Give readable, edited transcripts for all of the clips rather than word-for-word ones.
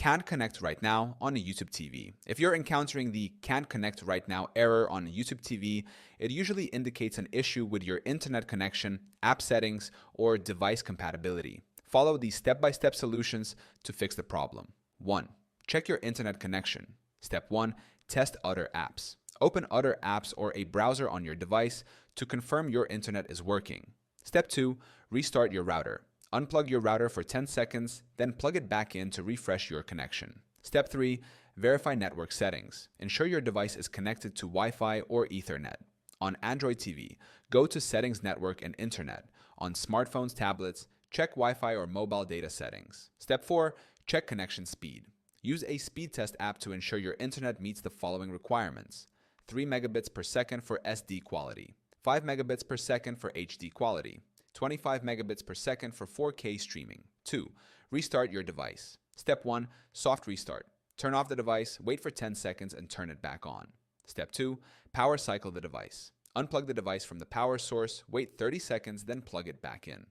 Can't connect right now on a YouTube TV. If you're encountering the can't connect right now error on a YouTube TV, it usually indicates an issue with your internet connection, app settings, or device compatibility. Follow these step-by-step solutions to fix the problem. 1. Check your internet connection. Step 1. Test other apps. Open other apps or a browser on your device to confirm your internet is working. Step 2. Restart your router. Unplug your router for 10 seconds, then plug it back in to refresh your connection. Step 3. Verify network settings. Ensure your device is connected to Wi-Fi or Ethernet. On Android TV, go to Settings, Network, and Internet. On smartphones, tablets, check Wi-Fi or mobile data settings. Step 4. Check connection speed. Use a speed test app to ensure your internet meets the following requirements: 3 megabits per second for SD quality, 5 megabits per second for HD quality, 25 megabits per second for 4K streaming. 2. Restart your device. Step 1. Soft restart. Turn off the device, wait for 10 seconds, and turn it back on. Step 2. Power cycle the device. Unplug the device from the power source, wait 30 seconds, then plug it back in.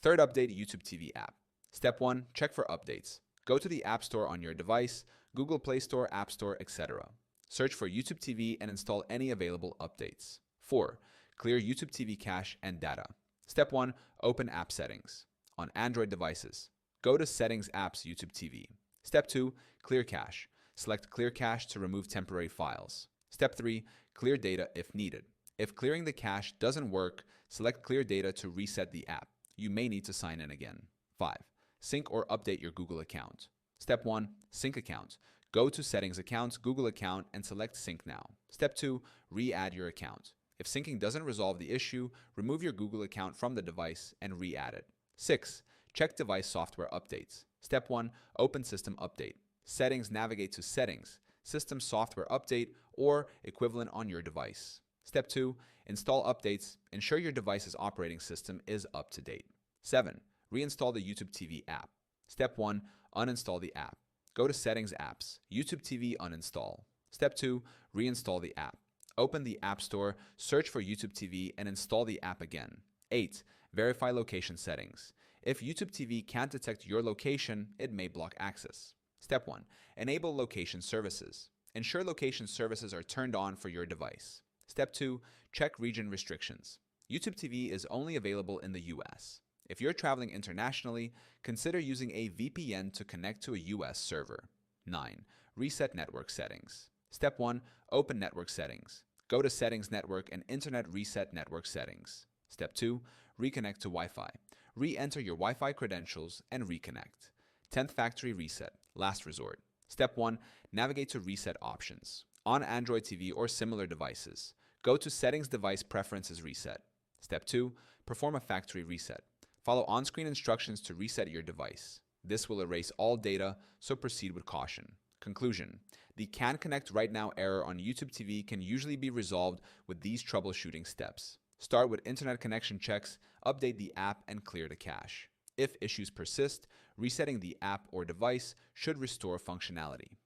3rd, update YouTube TV app. Step 1. Check for updates. Go to the App Store on your device, Google Play Store, App Store, etc. Search for YouTube TV and install any available updates. 4. Clear YouTube TV cache and data. Step 1. Open app settings. On Android devices, go to Settings, Apps, YouTube TV. Step 2. Clear cache. Select Clear cache to remove temporary files. Step 3. Clear data if needed. If clearing the cache doesn't work, select Clear data to reset the app. You may need to sign in again. 5. Sync or update your Google account. Step 1. Sync account. Go to Settings, Accounts, Google account, and select Sync now. Step 2. Re-add your account. If syncing doesn't resolve the issue, remove your Google account from the device and re-add it. 6. Check device software updates. Step 1. Open System Update. Settings, navigate to Settings, System Software Update, or equivalent on your device. Step 2. Install updates. Ensure your device's operating system is up to date. 7. Reinstall the YouTube TV app. Step 1. Uninstall the app. Go to Settings, Apps, YouTube TV, uninstall. Step 2. Reinstall the app. Open the App Store, search for YouTube TV, and install the app again. 8. Verify location settings. If YouTube TV can't detect your location, it may block access. Step 1. Enable location services. Ensure location services are turned on for your device. Step 2. Check region restrictions. YouTube TV is only available in the US. If you're traveling internationally, consider using a VPN to connect to a US server. 9. Reset network settings. Step 1. Open network settings. Go to Settings, Network, and Internet, reset network settings. Step 2. Reconnect to Wi-Fi. Re-enter your Wi-Fi credentials and reconnect. 10th factory reset, last resort. Step 1. Navigate to reset options. On Android TV or similar devices, go to Settings, Device Preferences, Reset. Step 2. Perform a factory reset. Follow on-screen instructions to reset your device. This will erase all data, so proceed with caution. Conclusion: the Can't Connect Right Now error on YouTube TV can usually be resolved with these troubleshooting steps. Start with internet connection checks, update the app, and clear the cache. If issues persist, resetting the app or device should restore functionality.